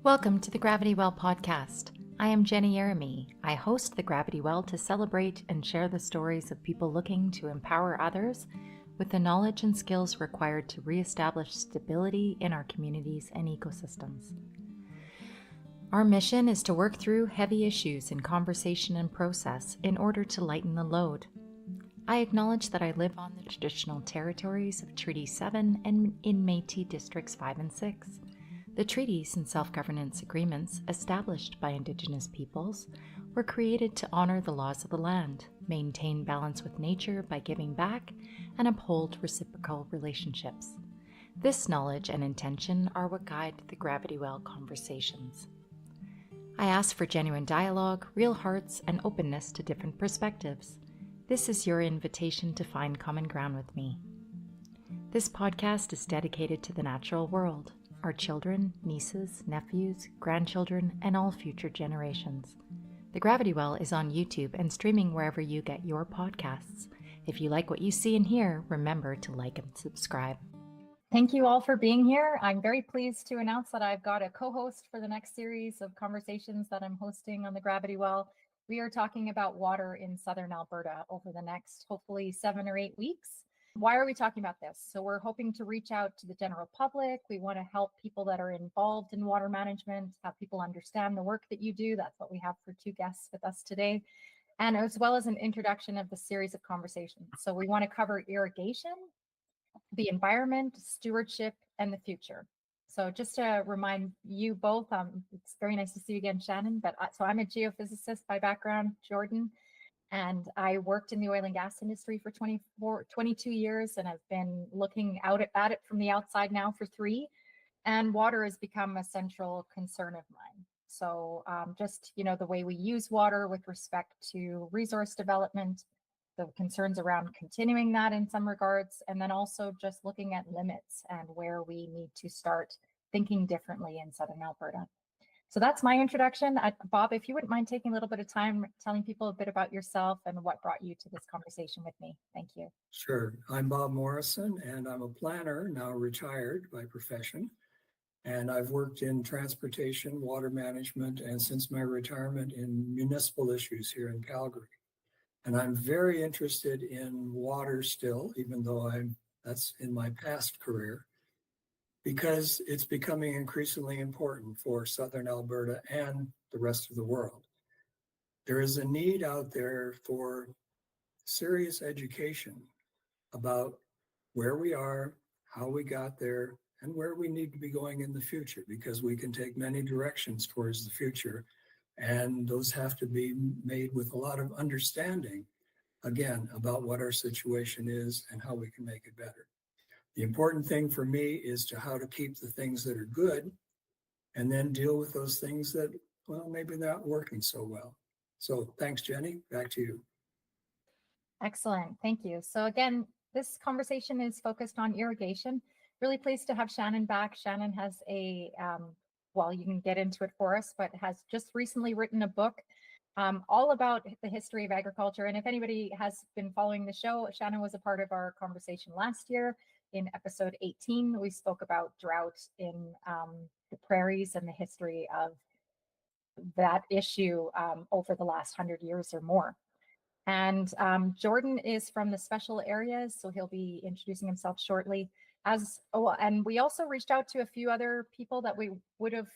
Welcome to the Gravity Well podcast. I am Jenny Yeremy. I host the Gravity Well to celebrate and share the stories of people looking to empower others with the knowledge and skills required to reestablish stability in our communities and ecosystems. Our mission is to work through heavy issues in conversation and process in order to lighten the load. I acknowledge that I live on the traditional territories of Treaty 7 and in Métis Districts 5 and 6. The treaties and self-governance agreements established by Indigenous peoples were created to honor the laws of the land, maintain balance with nature by giving back, and uphold reciprocal relationships. This knowledge and intention are what guide the Gravity Well conversations. I ask for genuine dialogue, real hearts, and openness to different perspectives. This is your invitation to find common ground with me. This podcast is dedicated to the natural world, our children, nieces, nephews, grandchildren, and all future generations. The Gravity Well is on YouTube and streaming wherever you get your podcasts. If you like what you see and hear, remember to like and subscribe. Thank you all for being here. I'm very pleased to announce that I've got a co-host for the next series of conversations that I'm hosting on the Gravity Well. We are talking about water in Southern Alberta over the next, hopefully 7 or 8 weeks. Why are we talking about this? So we're hoping to reach out to the general public. We want to help people that are involved in water management, have people understand the work that you do. That's what we have for 2 guests with us today, and as well as an introduction of the series of conversations. So we want to cover irrigation, the environment, stewardship, and the future. So just to remind you both, it's very nice to see you again, Shannon, but so I'm a geophysicist by background, Jordan, and I worked in the oil and gas industry for 22 years, and I've been looking out at it from the outside now for 3, and water has become a central concern of mine. So just, the way we use water with respect to resource development, the concerns around continuing that in some regards, and then also just looking at limits and where we need to start thinking differently in Southern Alberta. So that's my introduction. Bob, if you wouldn't mind taking a little bit of time telling people a bit about yourself and what brought you to this conversation with me. Thank you. Sure. I'm Bob Morrison, and I'm a planner, now retired by profession. And I've worked in transportation, water management, and since my retirement in municipal issues here in Calgary. And I'm very interested in water still, even though that's in my past career, because it's becoming increasingly important for Southern Alberta and the rest of the world. There is a need out there for serious education about where we are, how we got there, and where we need to be going in the future, because we can take many directions towards the future, and those have to be made with a lot of understanding, again, about what our situation is and how we can make it better. The important thing for me is how to keep the things that are good and then deal with those things that, well, maybe they're not working so well. So thanks, Jenny. Back to you. Excellent. Thank you. So again, this conversation is focused on irrigation. Really pleased to have Shannon back. Shannon has you can get into it for us, but has just recently written a book all about the history of agriculture. And if anybody has been following the show, Shannon was a part of our conversation last year. In episode 18, we spoke about drought in the prairies and the history of that issue over the last 100 years or more. And Jordan is from the special areas, so he'll be introducing himself shortly. And we also reached out to a few other people that we would have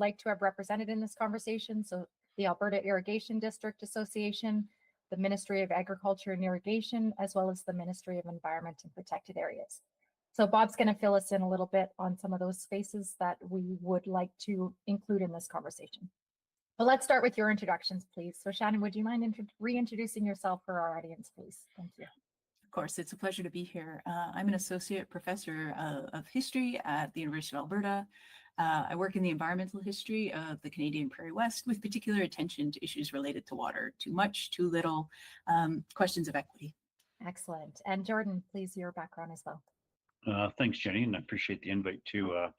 liked to have represented in this conversation. So the Alberta Irrigation District Association, the Ministry of Agriculture and Irrigation, as well as the Ministry of Environment and Protected Areas. So Bob's going to fill us in a little bit on some of those spaces that we would like to include in this conversation. But let's start with your introductions, please. So Shannon, would you mind reintroducing yourself for our audience, please? Thank you. Of course, it's a pleasure to be here. I'm an associate professor of history at the University of Alberta. I work in the environmental history of the Canadian Prairie West, with particular attention to issues related to water, too much, too little, questions of equity. Excellent. And Jordan, please, your background as well. Thanks, Jenny, and I appreciate the invite to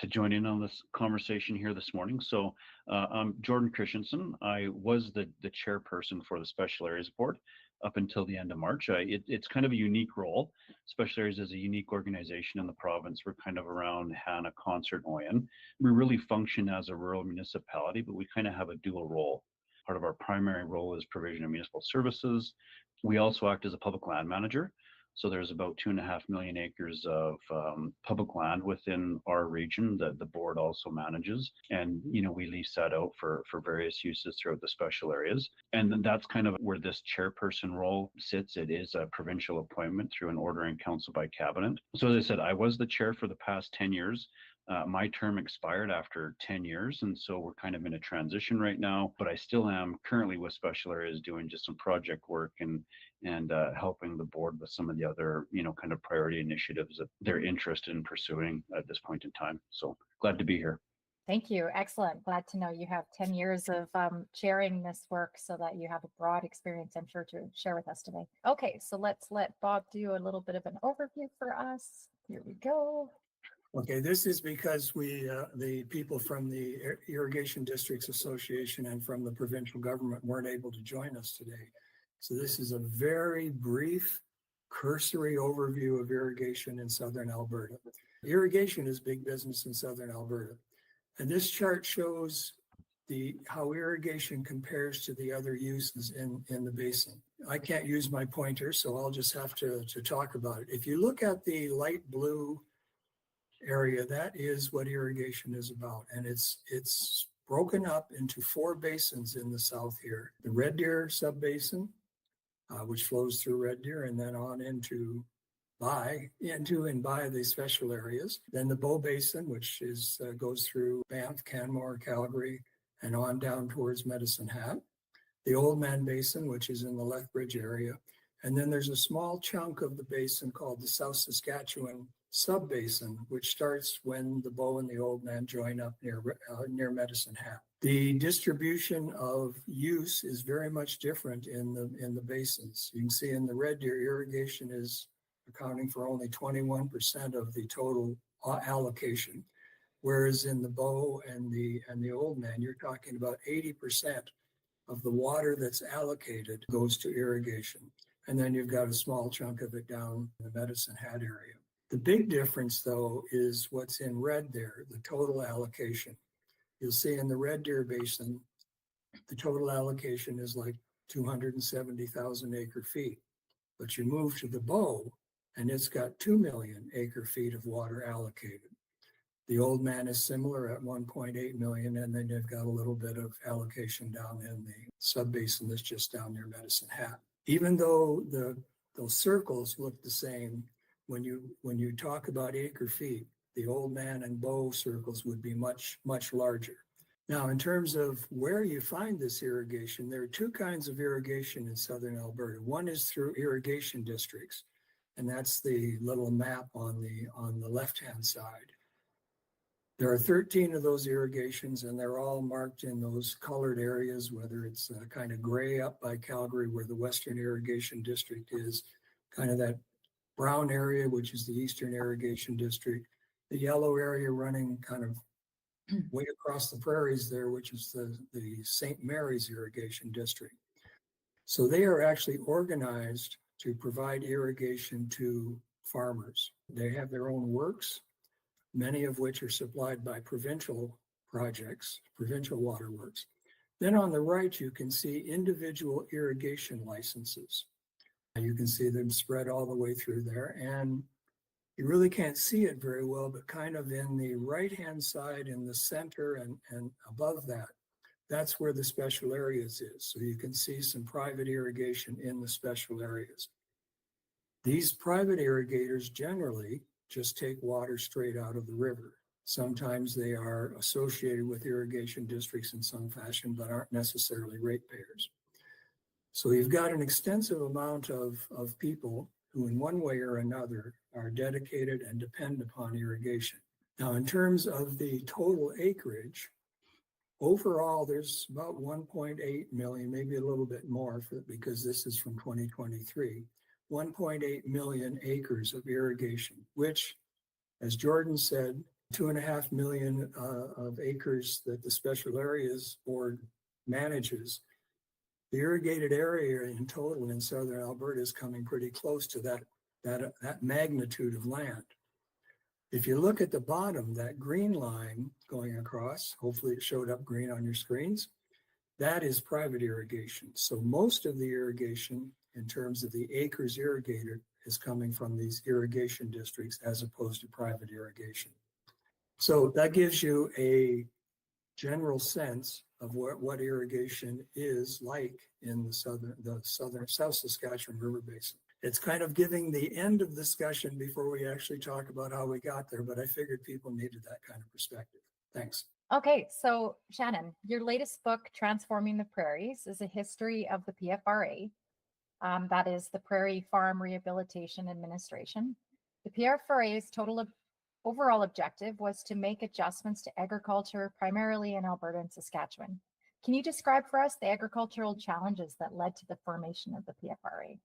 join in on this conversation here this morning. So I'm Jordan Christiansen. I was the chairperson for the Special Areas Board up until the end of March. It's kind of a unique role. Special Areas is a unique organization in the province. We're kind of around Hannah, Concert, Oyen. We really function as a rural municipality, but we kind of have a dual role. Part of our primary role is provision of municipal services. We also act as a public land manager. So there's about 2.5 million acres of public land within our region that the board also manages. And, we lease that out for various uses throughout the special areas. And then that's kind of where this chairperson role sits. It is a provincial appointment through an order in council by cabinet. So as I said, I was the chair for the past 10 years. My term expired after 10 years, and so we're kind of in a transition right now, but I still am currently with special areas doing just some project work and helping the board with some of the other, kind of priority initiatives that they're interested in pursuing at this point in time. So glad to be here. Thank you. Excellent. Glad to know you have 10 years of sharing this work so that you have a broad experience, I'm sure, to share with us today. Okay, so let's let Bob do a little bit of an overview for us. Here we go. Okay, this is because the people from the Irrigation Districts Association and from the provincial government weren't able to join us today. So this is a very brief, cursory overview of irrigation in Southern Alberta. Irrigation is big business in Southern Alberta. And this chart shows how irrigation compares to the other uses in the basin. I can't use my pointer, so I'll just have to talk about it. If you look at the light blue area, that is what irrigation is about. And it's broken up into 4 basins in the south here. The Red Deer subbasin, which flows through Red Deer and then on into and by the special areas. Then the Bow Basin, which goes through Banff, Canmore, Calgary, and on down towards Medicine Hat. The Oldman Basin, which is in the Lethbridge area. And then there's a small chunk of the basin called the South Saskatchewan Subbasin, which starts when the Bow and the Oldman join up near Medicine Hat. The distribution of use is very much different in the basins. You can see in the Red Deer, irrigation is accounting for only 21% of the total allocation, whereas in the Bow and the Oldman, you're talking about 80% of the water that's allocated goes to irrigation. And then you've got a small chunk of it down in the Medicine Hat area. The big difference, though, is what's in red there, the total allocation. You'll see in the Red Deer Basin, the total allocation is like 270,000 acre feet. But you move to the Bow, and it's got 2 million acre feet of water allocated. The Oldman is similar at 1.8 million, and then you've got a little bit of allocation down in the subbasin that's just down near Medicine Hat. Even though those circles look the same, when you talk about acre feet, the Oldman and Bow circles would be much, much larger. Now, in terms of where you find this irrigation, there are 2 kinds of irrigation in Southern Alberta. One is through irrigation districts, and that's the little map on the left-hand side. There are 13 of those irrigations, and they're all marked in those colored areas, whether it's kind of gray up by Calgary, where the Western Irrigation District is, kind of that brown area, which is the Eastern Irrigation District, the yellow area running kind of way across the prairies there, which is the St. Mary's Irrigation District. So they are actually organized to provide irrigation to farmers. They have their own works, many of which are supplied by provincial projects, provincial waterworks. Then on the right, you can see individual irrigation licenses. You can see them spread all the way through there, and you really can't see it very well, but kind of in the right-hand side in the center and above that, that's where the special areas is. So you can see some private irrigation in the special areas. These private irrigators generally just take water straight out of the river. Sometimes they are associated with irrigation districts in some fashion, but aren't necessarily ratepayers. So you've got an extensive amount of people who in one way or another are dedicated and depend upon irrigation. Now, in terms of the total acreage, overall, there's about 1.8 million, maybe a little bit more because this is from 2023, 1.8 million acres of irrigation, which, as Jordan said, 2.5 million of acres that the Special Areas Board manages The irrigated area in total in southern Alberta is coming pretty close to that magnitude of land. If you look at the bottom, that green line going across, hopefully it showed up green on your screens, that is private irrigation. So most of the irrigation in terms of the acres irrigated is coming from these irrigation districts as opposed to private irrigation. So that gives you a general sense of what irrigation is like in the southern South Saskatchewan River Basin. It's kind of giving the end of discussion before we actually talk about how we got there, but I figured people needed that kind of perspective. Thanks. Okay, so Shannon, your latest book, Transforming the Prairies, is a history of the PFRA. That is the Prairie Farm Rehabilitation Administration. The PFRA's overall objective was to make adjustments to agriculture, primarily in Alberta and Saskatchewan. Can you describe for us the agricultural challenges that led to the formation of the PFRA?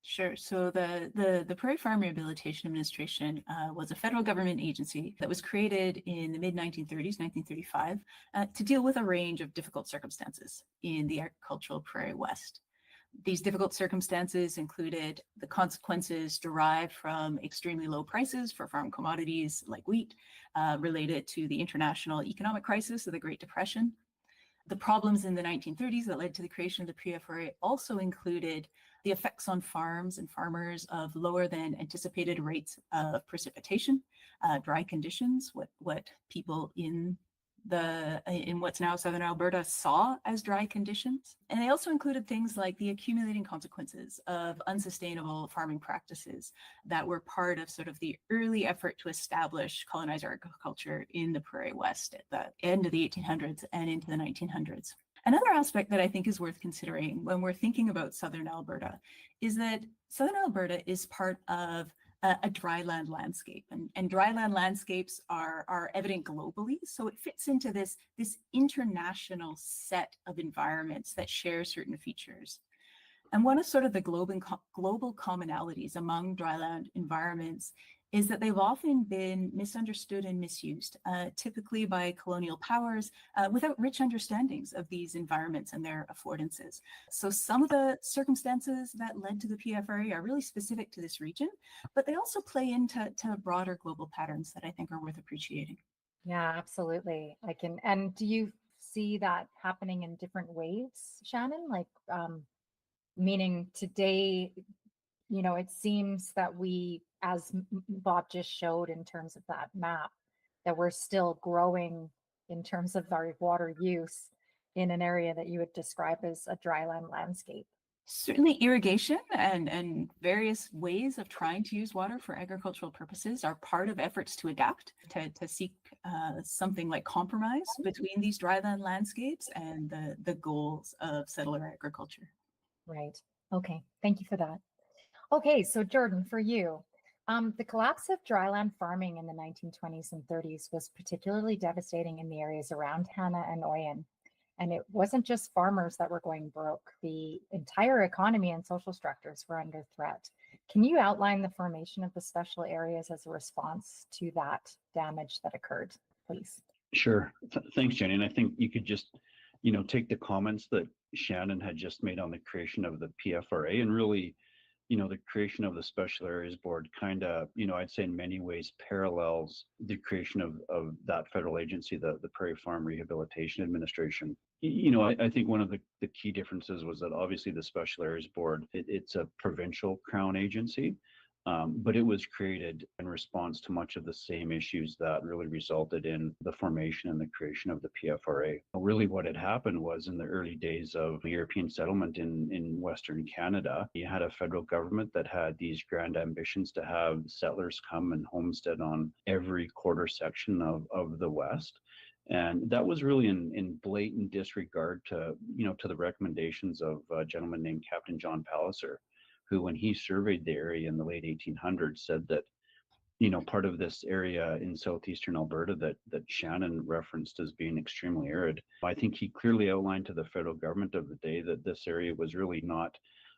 Sure. So the Prairie Farm Rehabilitation Administration was a federal government agency that was created in the mid-1930s, 1935, to deal with a range of difficult circumstances in the agricultural Prairie West. These difficult circumstances included the consequences derived from extremely low prices for farm commodities like wheat, related to the international economic crisis of the Great Depression. The problems in the 1930s that led to the creation of the PFRA also included the effects on farms and farmers of lower than anticipated rates of precipitation, dry conditions, what people in what's now Southern Alberta saw as dry conditions. And they also included things like the accumulating consequences of unsustainable farming practices that were part of sort of the early effort to establish colonizer agriculture in the Prairie West at the end of the 1800s and into the 1900s. Another aspect that I think is worth considering when we're thinking about Southern Alberta is that Southern Alberta is part of a dryland landscape, and dryland landscapes are evident globally. So it fits into this international set of environments that share certain features. And one of sort of the global commonalities among dryland environments is that they've often been misunderstood and misused, typically by colonial powers, without rich understandings of these environments and their affordances. So some of the circumstances that led to the PFRA are really specific to this region, but they also play into broader global patterns that I think are worth appreciating. Yeah, absolutely. And do you see that happening in different ways, Shannon? Like, meaning today, it seems that we, as Bob just showed in terms of that map, that we're still growing in terms of our water use in an area that you would describe as a dryland landscape. Certainly irrigation and various ways of trying to use water for agricultural purposes are part of efforts to adapt, to seek something like compromise between these dryland landscapes and the goals of settler agriculture. Right. Okay. Thank you for that. Okay. So Jordan, for you, the collapse of dryland farming in the 1920s and 30s was particularly devastating in the areas around Hanna and Oyen. And it wasn't just farmers that were going broke. The entire economy and social structures were under threat. Can you outline the formation of the special areas as a response to that damage that occurred, please? Sure. Thanks, Jenny. And I think you could just, take the comments that Shannon had just made on the creation of the PFRA and really, the creation of the Special Areas Board kind of, I'd say in many ways parallels the creation of that federal agency, the Prairie Farm Rehabilitation Administration. I think one of the key differences was that obviously the Special Areas Board, it's a provincial crown agency, but it was created in response to much of the same issues that really resulted in the formation and the creation of the PFRA. Really what had happened was in the early days of European settlement in Western Canada, you had a federal government that had these grand ambitions to have settlers come and homestead on every quarter section of the West. And that was really in blatant disregard to the recommendations of a gentleman named Captain John Palliser, who, when he surveyed the area in the late 1800s, said that, part of this area in southeastern Alberta that Shannon referenced as being extremely arid. I think he clearly outlined to the federal government of the day that this area was really not,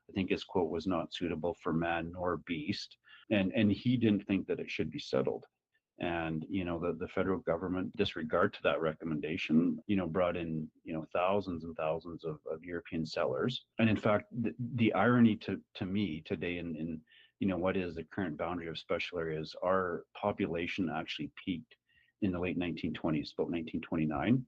I think his quote was, not suitable for man nor beast. And he didn't think that it should be settled. And, the federal government, disregard to that recommendation, brought in, thousands and thousands of European settlers. And in fact, the irony to me today in what is the current boundary of special areas, our population actually peaked in the late 1920s, about 1929.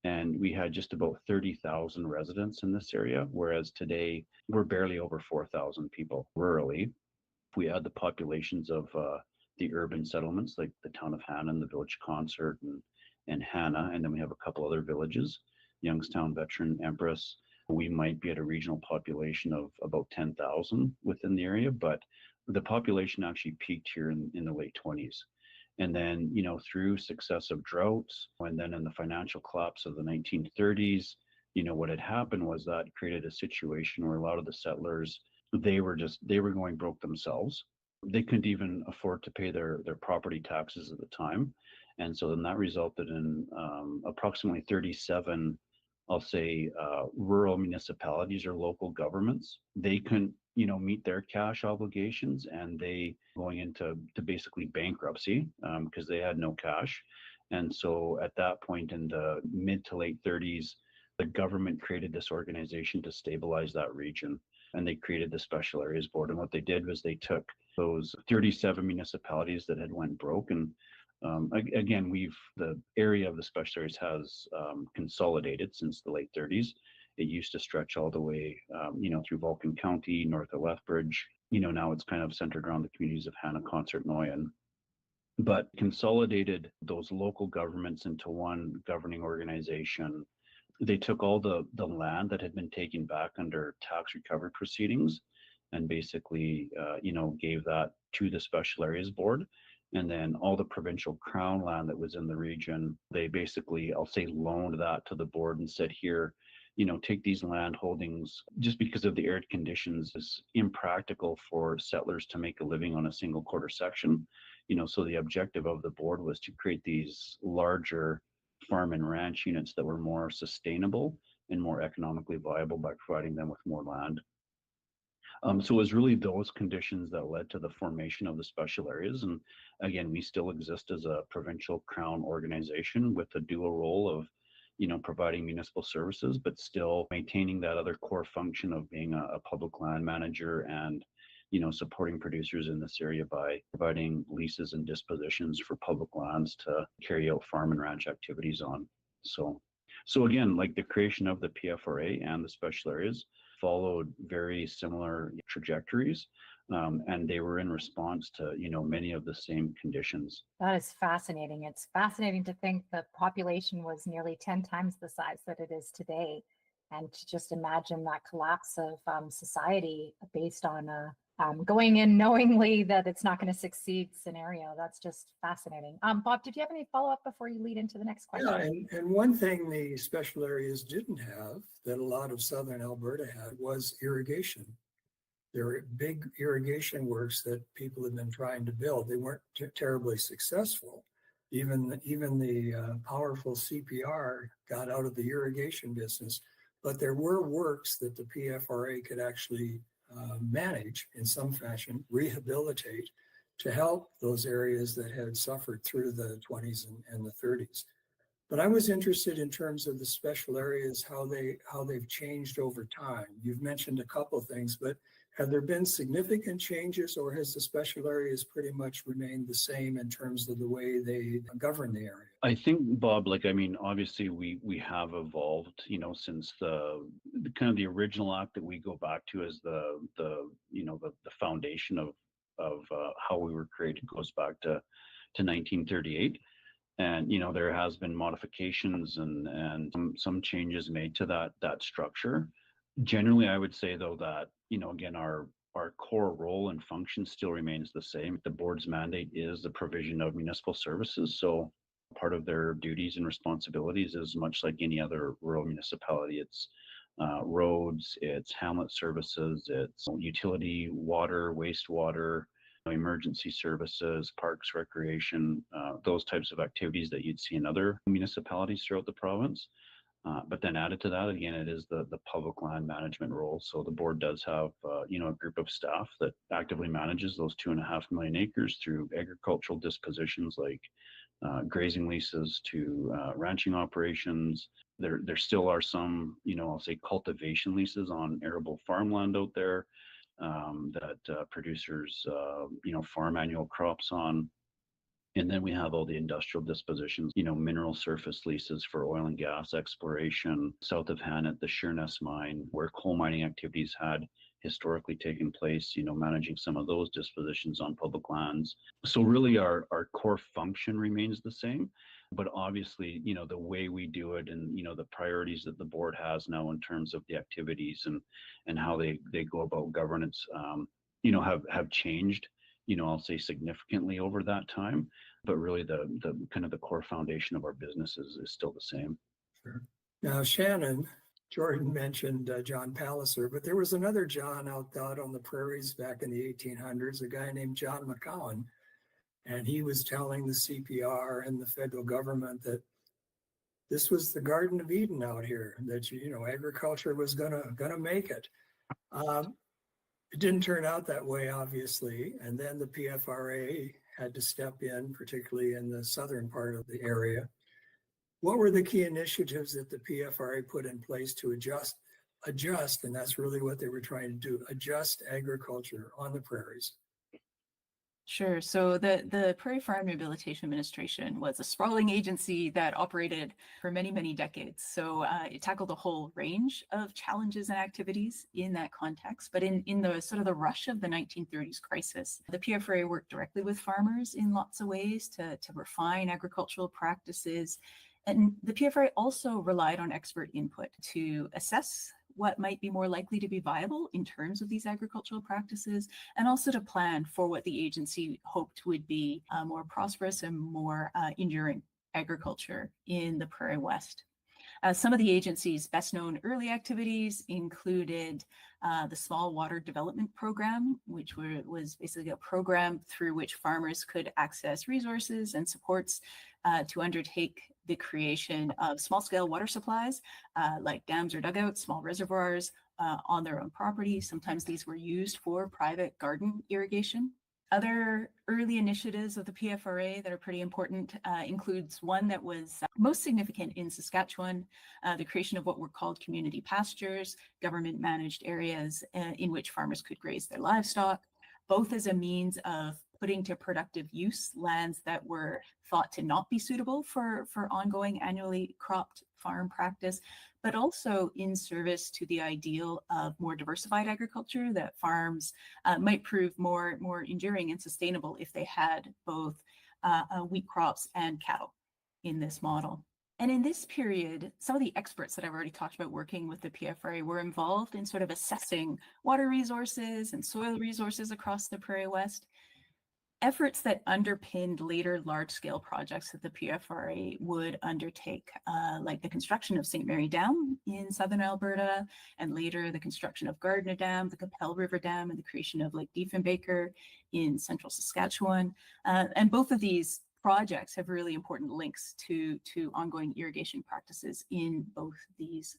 And we had just about 30,000 residents in this area, whereas today we're barely over 4,000 people rurally. If we add the populations of the urban settlements like the town of Hannah and the village Concert and Hannah, and then we have a couple other villages, Youngstown, Veteran, Empress, we might be at a regional population of about 10,000 within the area, but the population actually peaked here in the late 20s. And then, through successive droughts, and then in the financial collapse of the 1930s, what had happened was that created a situation where a lot of the settlers, they were going broke themselves. They couldn't even afford to pay their property taxes at the time. And so then that resulted in approximately 37, I'll say, rural municipalities or local governments. They couldn't, meet their cash obligations, and they going into basically bankruptcy because they had no cash. And so at that point in the mid to late 30s, the government created this organization to stabilize that region. And they created the Special Areas Board. And what they did was they took those 37 municipalities that had went broke. And again, the area of the special areas has consolidated since the late 30s. It used to stretch all the way, through Vulcan County, north of Lethbridge. Now it's kind of centered around the communities of Hannah, Concert, Noyan. But consolidated those local governments into one governing organization. They took all the land that had been taken back under tax recovery proceedings and basically, gave that to the Special Areas Board. And then all the provincial crown land that was in the region, they basically, I'll say, loaned that to the board and said, here, take these land holdings. Just because of the arid conditions, it's impractical for settlers to make a living on a single quarter section. So the objective of the board was to create these larger farm and ranch units that were more sustainable and more economically viable by providing them with more land. So it was really those conditions that led to the formation of the special areas. And again, we still exist as a provincial crown organization with a dual role of, providing municipal services, but still maintaining that other core function of being a public land manager and, supporting producers in this area by providing leases and dispositions for public lands to carry out farm and ranch activities on. So again, like the creation of the PFRA and the special areas followed very similar trajectories, and they were in response to, many of the same conditions. That is fascinating. It's fascinating to think the population was nearly 10 times the size that it is today. And to just imagine that collapse of society based on going in knowingly that it's not going to succeed scenario. That's just fascinating. Bob, did you have any follow-up before you lead into the next question? Yeah, and one thing the special areas didn't have that a lot of Southern Alberta had was irrigation. There were big irrigation works that people had been trying to build. They weren't terribly successful. Even the powerful CPR got out of the irrigation business, but there were works that the PFRA could actually manage in some fashion, rehabilitate, to help those areas that had suffered through the 20s and the 30s. But I was interested in terms of the special areas, how they've changed over time. You've mentioned a couple of things, but have there been significant changes, or has the special areas pretty much remained the same in terms of the way they govern the area? I think, Bob, obviously we have evolved, since the kind of the original act that we go back to as the foundation of how we were created goes back to 1938. And, there has been modifications and some changes made to that structure. Generally, I would say, though, that, again, our core role and function still remains the same. The board's mandate is the provision of municipal services. So part of their duties and responsibilities is much like any other rural municipality. It's roads, it's hamlet services, it's utility, water, wastewater, emergency services, parks, recreation, those types of activities that you'd see in other municipalities throughout the province. But then added to that, again, it is the public land management role. So the board does have, a group of staff that actively manages those 2.5 million acres through agricultural dispositions like grazing leases to ranching operations. There still are some, I'll say cultivation leases on arable farmland out there that producers, farm annual crops on. And then we have all the industrial dispositions, mineral surface leases for oil and gas exploration, south of Han at the Sheerness mine, where coal mining activities had historically taken place, managing some of those dispositions on public lands. So really our core function remains the same, but obviously, the way we do it and, the priorities that the board has now in terms of the activities and how they go about governance, have changed, I'll say significantly over that time, but really the kind of the core foundation of our business is still the same. Sure. Now, Shannon, Jordan mentioned John Palliser, but there was another John out on the prairies back in the 1800s, a guy named John McCowan, and he was telling the CPR and the federal government that this was the Garden of Eden out here, that agriculture was gonna make it. It didn't turn out that way, obviously, and then the PFRA had to step in, particularly in the southern part of the area. What were the key initiatives that the PFRA put in place to adjust, and that's really what they were trying to do, adjust agriculture on the prairies? Sure. So the Prairie Farm Rehabilitation Administration was a sprawling agency that operated for many, many decades. So it tackled a whole range of challenges and activities in that context. But in the sort of the rush of the 1930s crisis, the PFRA worked directly with farmers in lots of ways to refine agricultural practices. And the PFRA also relied on expert input to assess what might be more likely to be viable in terms of these agricultural practices, and also to plan for what the agency hoped would be more prosperous and more enduring agriculture in the Prairie West. Some of the agency's best known early activities included the Small Water Development Program, which was basically a program through which farmers could access resources and supports to undertake the creation of small-scale water supplies like dams or dugouts, small reservoirs on their own property. Sometimes these were used for private garden irrigation. Other early initiatives of the PFRA that are pretty important includes one that was most significant in Saskatchewan, the creation of what were called community pastures, government-managed areas in which farmers could graze their livestock, both as a means of putting to productive use lands that were thought to not be suitable for ongoing annually cropped farm practice, but also in service to the ideal of more diversified agriculture, that farms might prove more enduring and sustainable if they had both wheat crops and cattle in this model. And in this period, some of the experts that I've already talked about working with the PFRA were involved in sort of assessing water resources and soil resources across the Prairie West. Efforts that underpinned later large-scale projects that the PFRA would undertake, like the construction of St. Mary Dam in Southern Alberta, and later the construction of Gardner Dam, the Capel River Dam, and the creation of Lake Diefenbaker in central Saskatchewan. And both of these projects have really important links to ongoing irrigation practices in both these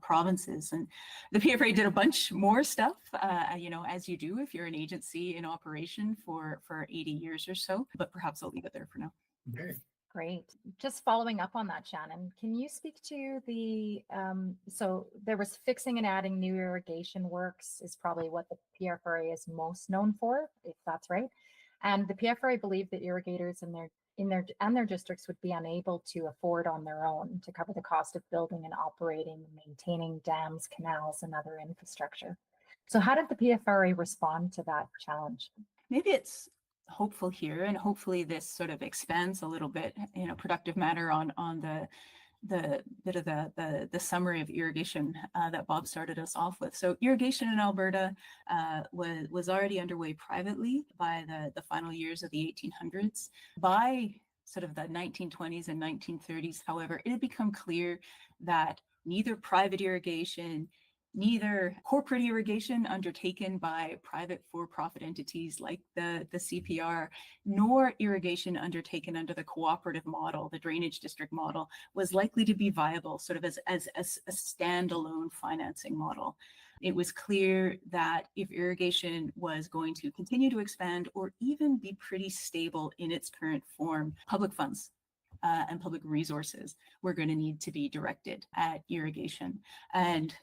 provinces. And the PFRA did a bunch more stuff, as you do if you're an agency in operation for 80 years or so, but perhaps I'll leave it there for now. Okay. Great. Just following up on that, Shannon, can you speak to the, so there was fixing and adding new irrigation works is probably what the PFRA is most known for, if that's right. And the PFRA believed that irrigators in their districts would be unable to afford on their own to cover the cost of building and operating and maintaining dams, canals, and other infrastructure. So how did the PFRA respond to that challenge? Maybe it's hopeful here, and hopefully this sort of expands a little bit, productive matter on the bit of the summary of irrigation that Bob started us off with. So irrigation in Alberta was already underway privately by the final years of the 1800s. By sort of the 1920s and 1930s, however, it had become clear that neither private irrigation Neither corporate irrigation undertaken by private for-profit entities like the CPR, nor irrigation undertaken under the cooperative model, the drainage district model, was likely to be viable sort of as a standalone financing model. It was clear that if irrigation was going to continue to expand or even be pretty stable in its current form, public funds and public resources were going to need to be directed at irrigation. And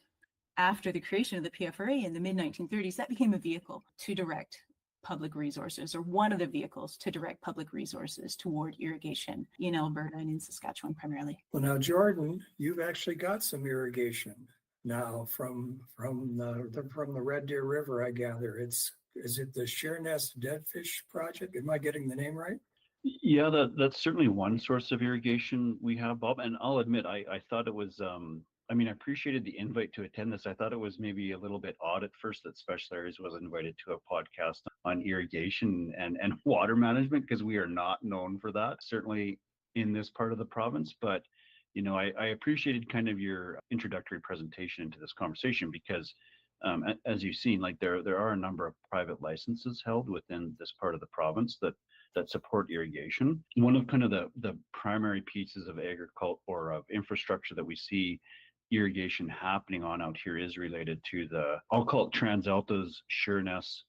after the creation of the PFRA in the mid-1930s, that became a vehicle to direct public resources, or one of the vehicles to direct public resources toward irrigation in Alberta and in Saskatchewan primarily. Well, now, Jordan, you've actually got some irrigation now from the Red Deer River, I gather. Is it the Sheerness Deadfish Project? Am I getting the name right? Yeah, that's certainly one source of irrigation we have, Bob. And I'll admit, I thought it was, I mean, I appreciated the invite to attend this. I thought it was maybe a little bit odd at first that Special Areas was invited to a podcast on irrigation and water management, because we are not known for that, certainly in this part of the province. But, you know, I appreciated kind of your introductory presentation into this conversation, because as you've seen, like there are a number of private licenses held within this part of the province that support irrigation. One of kind of the primary pieces of agriculture or of infrastructure that we see irrigation happening on out here is related to I'll call it TransAlta's Sheerness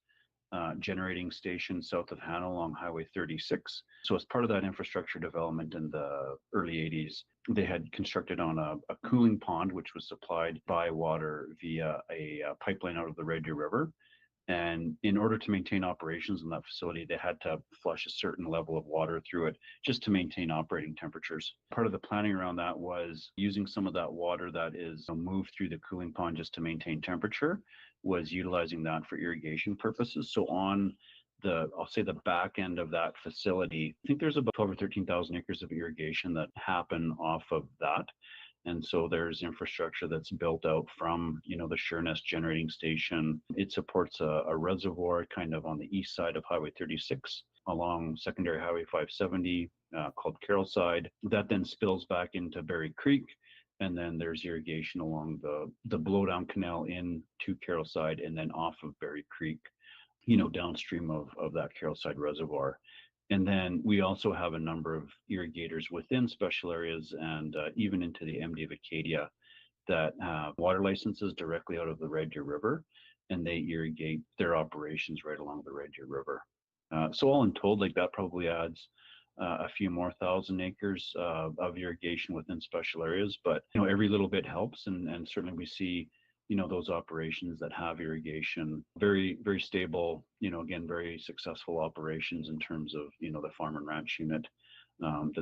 generating station south of Hannah along Highway 36. So as part of that infrastructure development in the early 80s, they had constructed on a cooling pond, which was supplied by water via a pipeline out of the Red Deer River. And in order to maintain operations in that facility, they had to flush a certain level of water through it just to maintain operating temperatures. Part of the planning around that was using some of that water that is moved through the cooling pond just to maintain temperature, was utilizing that for irrigation purposes. So on I'll say the back end of that facility, I think there's about 12 or 13,000 acres of irrigation that happen off of that. And so there's infrastructure that's built out from, you know, the Sheerness generating station. It supports a reservoir kind of on the east side of Highway 36 along secondary Highway 570 called Carrollside. That then spills back into Berry Creek. And then there's irrigation along the blowdown canal into Carrollside and then off of Berry Creek, you know, downstream of that Carrollside reservoir. And then we also have a number of irrigators within Special Areas and even into the MD of Acadia that have water licenses directly out of the Red Deer River, and they irrigate their operations right along the Red Deer River. So all in told, like that probably adds a few more thousand acres of irrigation within Special Areas, but you know, every little bit helps, and certainly we see, you know, those operations that have irrigation, very, very stable, you know, again, very successful operations in terms of, you know, the farm and ranch unit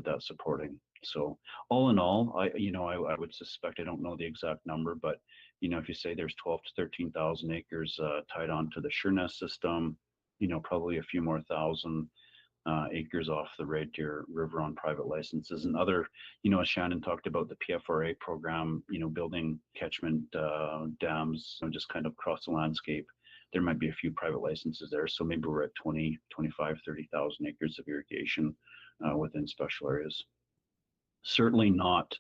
that's supporting. So all in all, I would suspect, I don't know the exact number, but, you know, if you say there's 12 to 13,000 acres tied onto the Sheerness system, you know, probably a few more thousand acres off the Red Deer River on private licenses, and other, you know, as Shannon talked about the PFRA program, you know, building catchment dams, you know, just kind of across the landscape. There might be a few private licenses there. So maybe we're at 20, 25, 30,000 acres of irrigation within Special Areas. Certainly not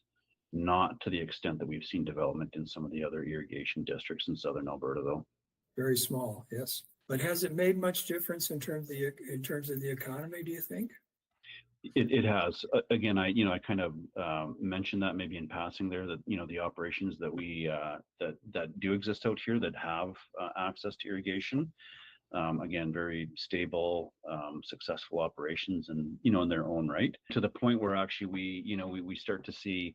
to the extent that we've seen development in some of the other irrigation districts in Southern Alberta, though. Very small, yes. But has it made much difference in terms of the economy, do you think? It has. Again, I kind of mentioned that maybe in passing there, that, you know, the operations that we that do exist out here that have access to irrigation, again, very stable, successful operations, and, you know, in their own right, to the point where actually we start to see,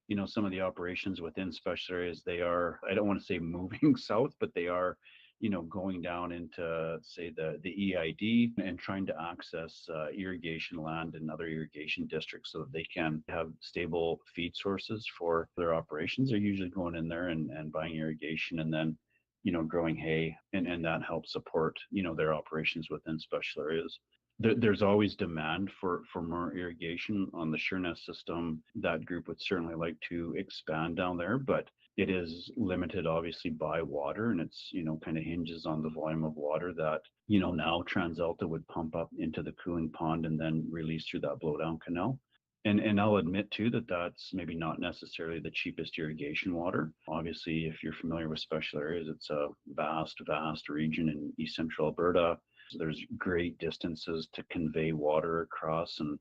you know, some of the operations within Special Areas, they are, I don't want to say moving south, but they are, you know, going down into, say, the EID and trying to access irrigation land and other irrigation districts so that they can have stable feed sources for their operations. They're usually going in there and buying irrigation and then, you know, growing hay, and that helps support, you know, their operations within Special Areas. There's always demand for more irrigation on the Sheerness system. That group would certainly like to expand down there, but it is limited obviously by water, and it's, you know, kind of hinges on the volume of water that, you know, now TransAlta would pump up into the cooling pond and then release through that blowdown canal. And I'll admit too that that's maybe not necessarily the cheapest irrigation water. Obviously, if you're familiar with special areas, it's a vast, vast region in East Central Alberta. There's great distances to convey water across, and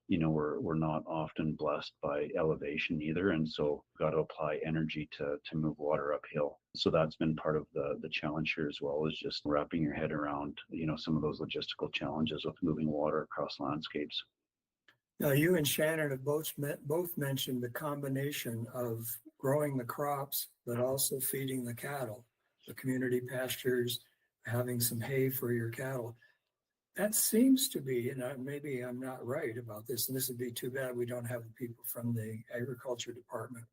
we're not often blessed by elevation either, and so we've got to apply energy to move water uphill. So that's been part of the challenge here as well, is just wrapping your head around some of those logistical challenges with moving water across landscapes. Now, you and Shannon have both mentioned the combination of growing the crops, but also feeding the cattle, the community pastures, having some hay for your cattle. That seems to be, and maybe I'm not right about this, and this would be too bad we don't have the people from the agriculture department.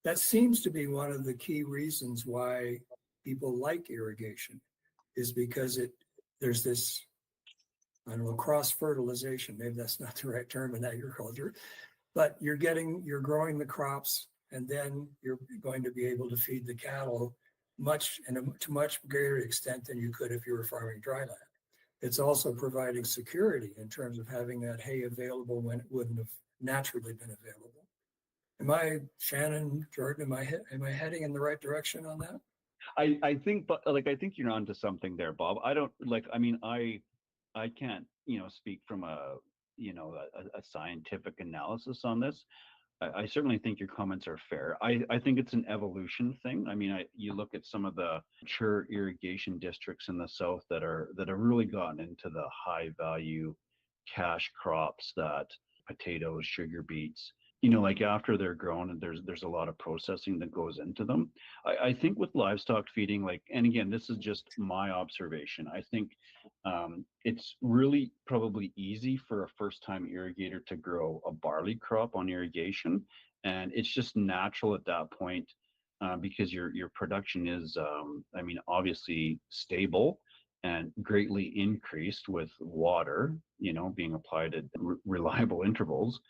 That seems to be one of the key reasons why people like irrigation, is because there's this, I don't know, cross fertilization. Maybe that's not the right term in agriculture, but you're growing the crops, and then you're going to be able to feed the cattle to much greater extent than you could if you were farming dry land. It's also providing security in terms of having that hay available when it wouldn't have naturally been available. Shannon, Jordan, am I heading in the right direction on that? I think, but I think you're onto something there, Bob. I can't, speak from a scientific analysis on this. I certainly think your comments are fair. I think it's an evolution thing. I mean, you look at some of the mature irrigation districts in the south that have really gotten into the high value cash crops, that potatoes, sugar beets. After they're grown, and there's a lot of processing that goes into them. I think with livestock feeding, and again, this is just my observation. I think it's really probably easy for a first-time irrigator to grow a barley crop on irrigation, and it's just natural at that point because your production is, obviously stable and greatly increased with water, being applied at reliable intervals.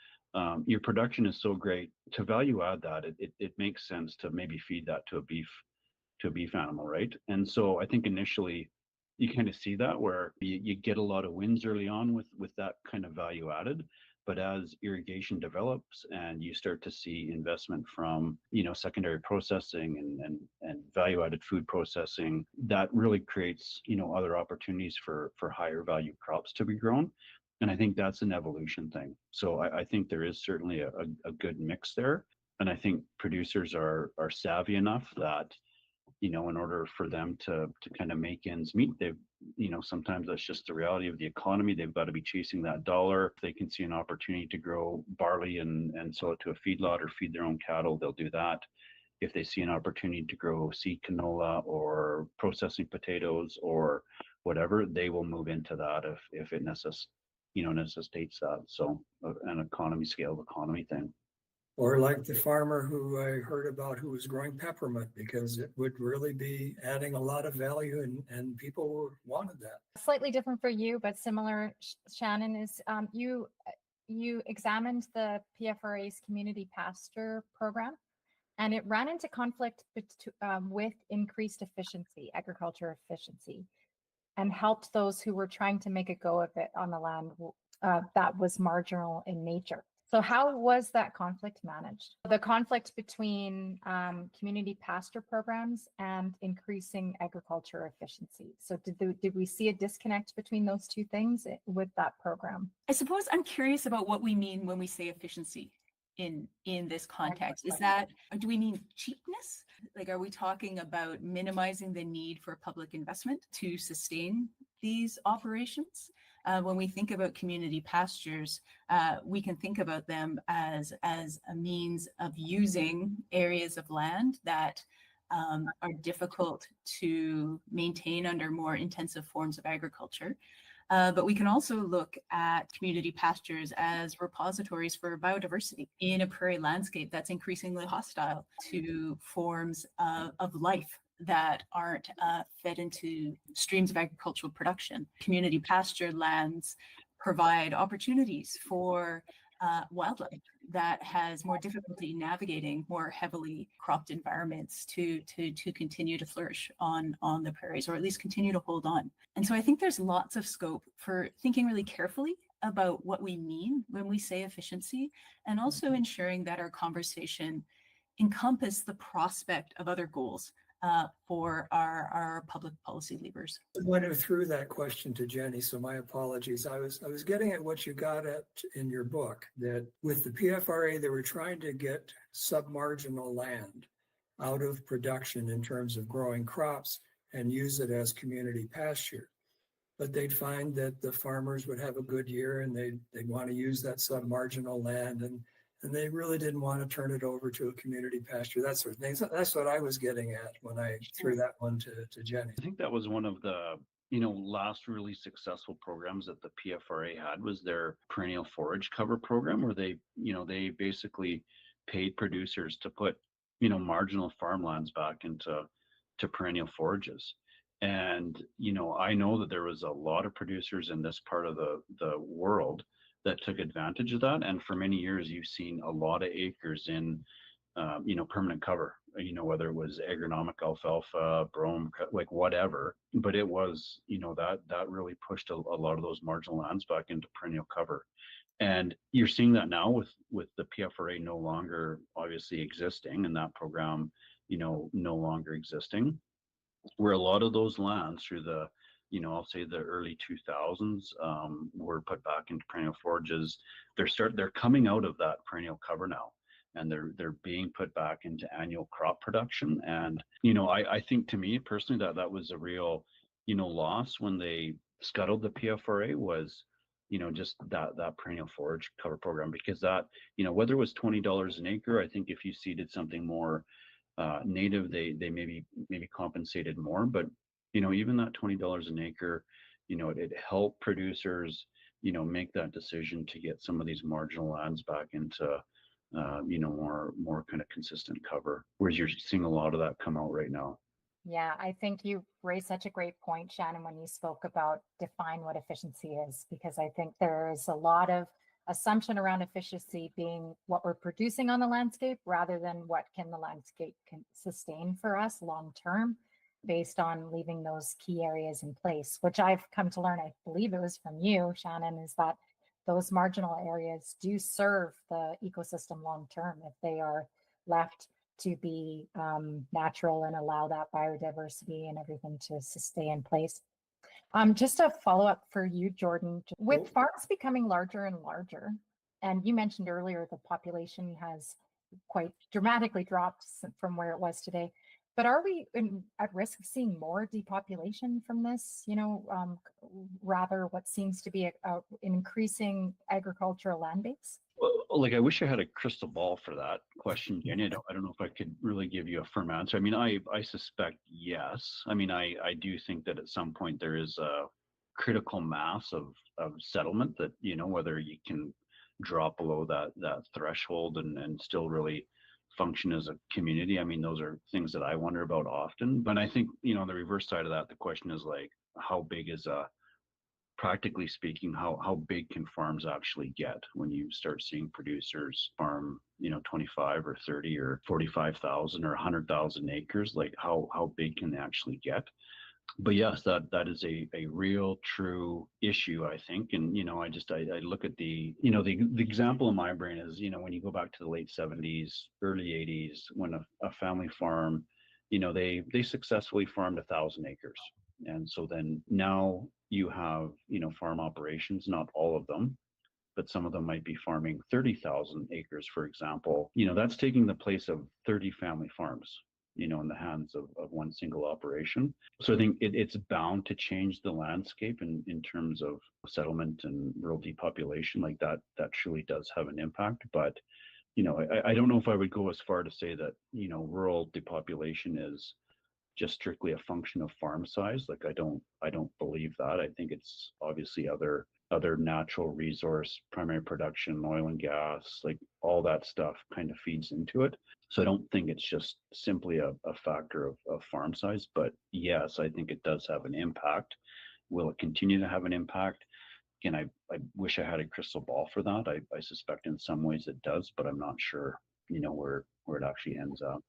Your production is so great. To value add that, it makes sense to maybe feed that to a beef animal, right? And so I think initially you kind of see that where you get a lot of wins early on with that kind of value added. But as irrigation develops and you start to see investment from secondary processing and value added food processing, that really creates other opportunities for higher value crops to be grown. And I think that's an evolution thing. So I think there is certainly a good mix there. And I think producers are savvy enough that, in order for them to kind of make ends meet, sometimes that's just the reality of the economy. They've got to be chasing that dollar. If they can see an opportunity to grow barley and sell it to a feedlot or feed their own cattle, they'll do that. If they see an opportunity to grow seed canola or processing potatoes or whatever, they will move into that if it necessitates that. So an economy thing. Or like the farmer who I heard about who was growing peppermint, because it would really be adding a lot of value, and people wanted that. Slightly different for you, but similar, Shannon, is you examined the PFRA's community pasture program, and it ran into conflict with increased efficiency, agriculture efficiency, and helped those who were trying to make a go of it on the land that was marginal in nature. So how was that conflict managed? The conflict between community pasture programs and increasing agriculture efficiency. So did we see a disconnect between those two things with that program? I suppose I'm curious about what we mean when we say efficiency in this context. Do we mean cheapness? Are we talking about minimizing the need for public investment to sustain these operations? When we think about community pastures, we can think about them as a means of using areas of land that are difficult to maintain under more intensive forms of agriculture. But we can also look at community pastures as repositories for biodiversity in a prairie landscape that's increasingly hostile to forms of life that aren't fed into streams of agricultural production. Community pasture lands provide opportunities for wildlife that has more difficulty navigating more heavily cropped environments to continue to flourish on the prairies, or at least continue to hold on. And so I think there's lots of scope for thinking really carefully about what we mean when we say efficiency, and also ensuring that our conversation encompass the prospect of other goals for our public policy levers. I went through that question to Jenny, so my apologies. I was getting at what you got at in your book, that with the PFRA, they were trying to get submarginal land out of production in terms of growing crops and use it as community pasture. But they'd find that the farmers would have a good year and they'd want to use that submarginal land, and they really didn't want to turn it over to a community pasture, that sort of thing. So that's what I was getting at when I threw that one to Jenny. I think that was one of the last really successful programs that the PFRA had, was their perennial forage cover program, where they basically paid producers to put marginal farmlands back into perennial forages. And I know that there was a lot of producers in this part of the world that took advantage of that, and for many years you've seen a lot of acres in permanent cover, whether it was agronomic alfalfa, brome, like whatever, but it was that really pushed a lot of those marginal lands back into perennial cover. And you're seeing that now with the PFRA no longer obviously existing, and that program no longer existing, where a lot of those lands through the I'll say the early 2000s were put back into perennial forages. They're coming out of that perennial cover now, and they're being put back into annual crop production. And I think, to me personally, that was a real loss when they scuttled the PFRA, was just that perennial forage cover program, because that whether it was $20 an acre, I think if you seeded something more native, they maybe compensated more. But even that $20 an acre, it helped producers make that decision to get some of these marginal lands back into more kind of consistent cover, whereas you're seeing a lot of that come out right now. Yeah, I think you raised such a great point, Shannon, when you spoke about define what efficiency is, because I think there is a lot of assumption around efficiency being what we're producing on the landscape rather than what can the landscape can sustain for us long term, based on leaving those key areas in place, which I've come to learn, I believe it was from you, Shannon, is that those marginal areas do serve the ecosystem long term if they are left to be natural and allow that biodiversity and everything to stay in place. Just a follow up for you, Jordan, with farms becoming larger and larger, and you mentioned earlier the population has quite dramatically dropped from where it was today. But are we at risk of seeing more depopulation from this? Rather what seems to be an increasing agricultural land base? Well, like, I wish I had a crystal ball for that question, Jenny. I don't know if I could really give you a firm answer. I mean, I suspect yes. I mean, I do think that at some point there is a critical mass of settlement that, whether you can drop below that threshold and still really function as a community. I mean, those are things that I wonder about often. But I think, the reverse side of that, the question is like, how big is practically speaking, how big can farms actually get when you start seeing producers farm, 25 or 30 or 45,000 or 100,000 acres? Like, how big can they actually get? But yes, that is a real true issue, I think. And I look at the example in my brain is, when you go back to the late 70s, early 80s, when a family farm, they successfully farmed 1,000 acres. And so then now you have farm operations, not all of them, but some of them might be farming 30,000 acres, for example. That's taking the place of 30 family farms, in the hands of one single operation. So I think it's bound to change the landscape in terms of settlement and rural depopulation. Like that truly does have an impact. But I don't know if I would go as far to say that rural depopulation is just strictly a function of farm size. Like, I don't believe that. I think it's obviously other natural resource, primary production, oil and gas, like all that stuff kind of feeds into it. So I don't think it's just simply a factor of farm size. But yes, I think it does have an impact. Will it continue to have an impact? Again, I wish I had a crystal ball for that. I suspect in some ways it does, but I'm not sure, where it actually ends up.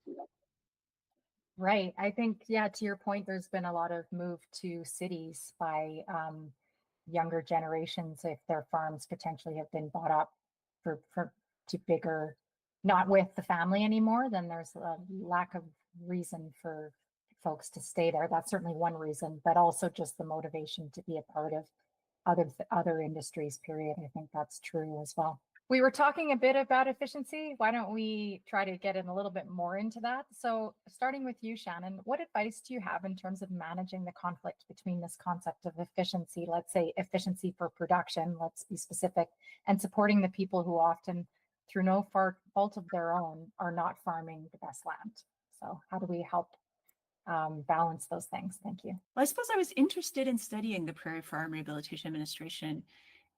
Right. I think, yeah, to your point, there's been a lot of move to cities by younger generations if their farms potentially have been bought up to bigger, not with the family anymore, then there's a lack of reason for folks to stay there. That's certainly one reason, but also just the motivation to be a part of other industries, period. I think that's true as well. We were talking a bit about efficiency. Why don't we try to get in a little bit more into that? So starting with you, Shannon, what advice do you have in terms of managing the conflict between this concept of efficiency, let's say efficiency for production, let's be specific, and supporting the people who often, through no fault of their own, are not farming the best land? So how do we help balance those things? Thank you. Well, I suppose I was interested in studying the Prairie Farm Rehabilitation Administration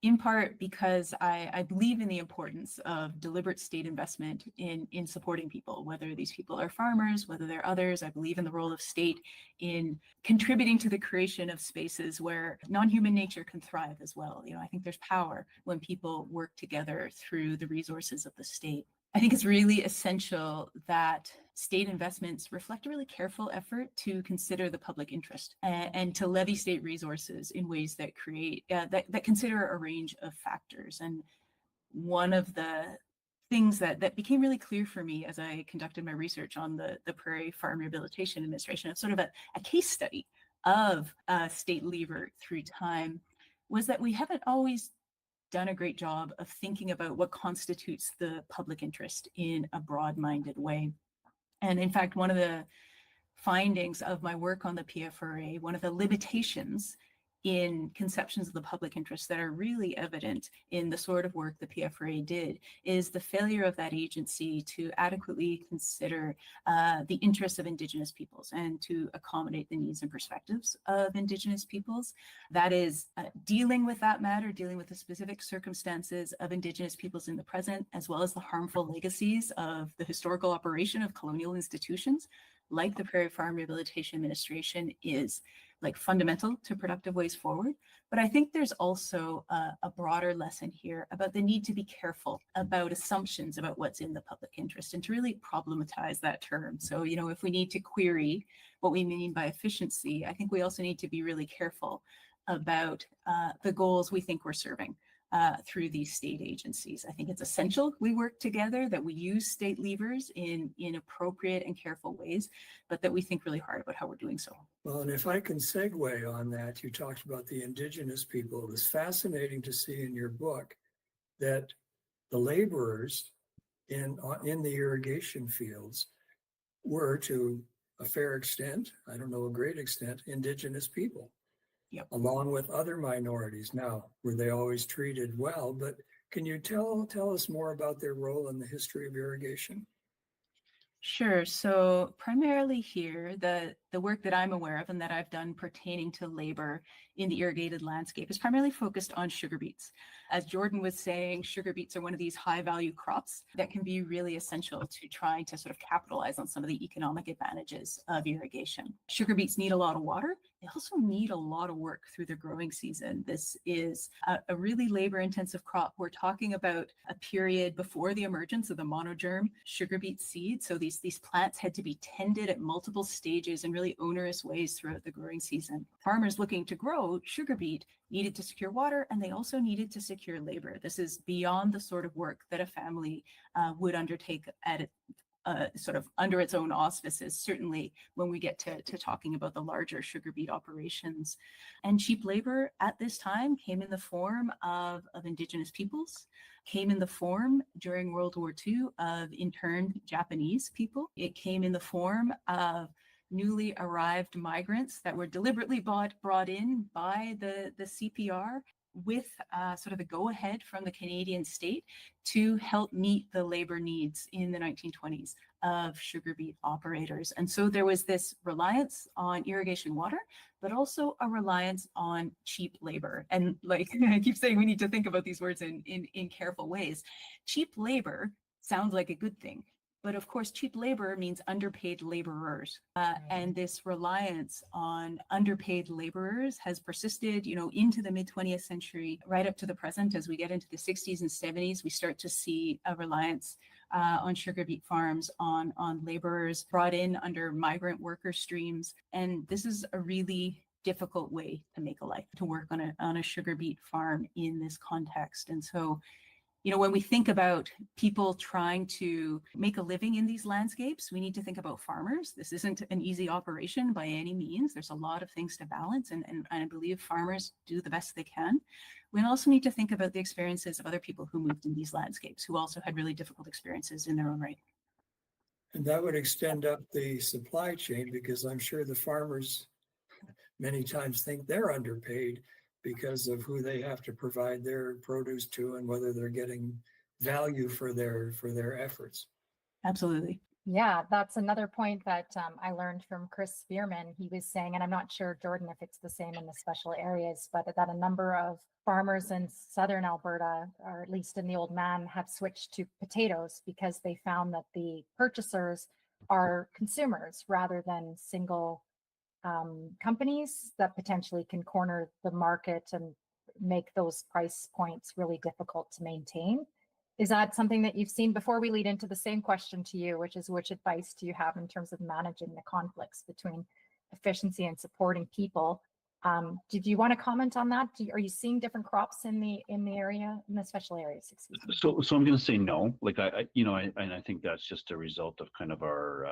in part because I believe in the importance of deliberate state investment in supporting people, whether these people are farmers, whether they're others. I believe in the role of state in contributing to the creation of spaces where non-human nature can thrive as well. You know, I think there's power when people work together through the resources of the state. I think it's really essential that state investments reflect a really careful effort to consider the public interest and to levy state resources in ways that create that consider a range of factors. And one of the things that became really clear for me as I conducted my research on the Prairie Farm Rehabilitation Administration, of sort of a case study of state lever through time, was that we haven't always done a great job of thinking about what constitutes the public interest in a broad-minded way. And in fact, one of the findings of my work on the PFRA, one of the limitations in conceptions of the public interest that are really evident in the sort of work the PFRA did, is the failure of that agency to adequately consider the interests of Indigenous peoples and to accommodate the needs and perspectives of Indigenous peoples. That is dealing with that matter, dealing with the specific circumstances of Indigenous peoples in the present, as well as the harmful legacies of the historical operation of colonial institutions, like the Prairie Farm Rehabilitation Administration, is like fundamental to productive ways forward. But I think there's also a broader lesson here about the need to be careful about assumptions about what's in the public interest and to really problematize that term. So, you know, if we need to query what we mean by efficiency, I think we also need to be really careful about the goals we think we're serving through these state agencies. I think it's essential we work together, that we use state levers in appropriate and careful ways, but that we think really hard about how we're doing so. Well, and if I can segue on that, you talked about the Indigenous people. It was fascinating to see in your book that the laborers in the irrigation fields were, to a fair extent, I don't know, a great extent, Indigenous people. Yep. Along with other minorities. Now, were they always treated well? But can you tell us more about their role in the history of irrigation? Sure. So primarily here, the work that I'm aware of and that I've done pertaining to labor in the irrigated landscape is primarily focused on sugar beets. As Jordan was saying, sugar beets are one of these high value crops that can be really essential to trying to sort of capitalize on some of the economic advantages of irrigation. Sugar beets need a lot of water. They also need a lot of work through the growing season. This is a really labor intensive crop. We're talking about a period before the emergence of the monogerm sugar beet seed. So these plants had to be tended at multiple stages in really onerous ways throughout the growing season. Farmers looking to grow sugar beet needed to secure water, and they also needed to secure labor. This is beyond the sort of work that a family would undertake at sort of under its own auspices, certainly when we get to talking about the larger sugar beet operations. And cheap labor at this time came in the form of Indigenous peoples, came in the form during World War II of interned Japanese people. It came in the form of newly arrived migrants that were deliberately brought in by the CPR with sort of the go-ahead from the Canadian state to help meet the labor needs in the 1920s of sugar beet operators. And so there was this reliance on irrigation water, but also a reliance on cheap labor. And like I keep saying, we need to think about these words in careful ways. Cheap labor sounds like a good thing. But of course, cheap labor means underpaid laborers. And this reliance on underpaid laborers has persisted, you know, into the mid-20th century, right up to the present. As we get into the 60s and 70s, we start to see a reliance on sugar beet farms, on laborers brought in under migrant worker streams. And this is a really difficult way to make a life, to work on a sugar beet farm in this context. And so, when we think about people trying to make a living in these landscapes, we need to think about farmers. This isn't an easy operation by any means. There's a lot of things to balance, and I believe farmers do the best they can. We also need to think about the experiences of other people who moved in these landscapes, who also had really difficult experiences in their own right. And that would extend up the supply chain, because I'm sure the farmers many times think they're underpaid because of who they have to provide their produce to and whether they're getting value for their efforts. Absolutely. Yeah, that's another point that I learned from Chris Spearman. He was saying, and I'm not sure, Jordan, if it's the same in the special areas, but that a number of farmers in Southern Alberta, or at least in the Old Man, have switched to potatoes because they found that the purchasers are consumers rather than single companies that potentially can corner the market and make those price points really difficult to maintain. Is that something that you've seen? Before we lead into the same question to you, which is, which advice do you have in terms of managing the conflicts between efficiency and supporting people? Did you want to comment on that? Are you seeing different crops in the area, in the special areas? Excuse me. So I'm going to say no. Like and I think that's just a result of kind of our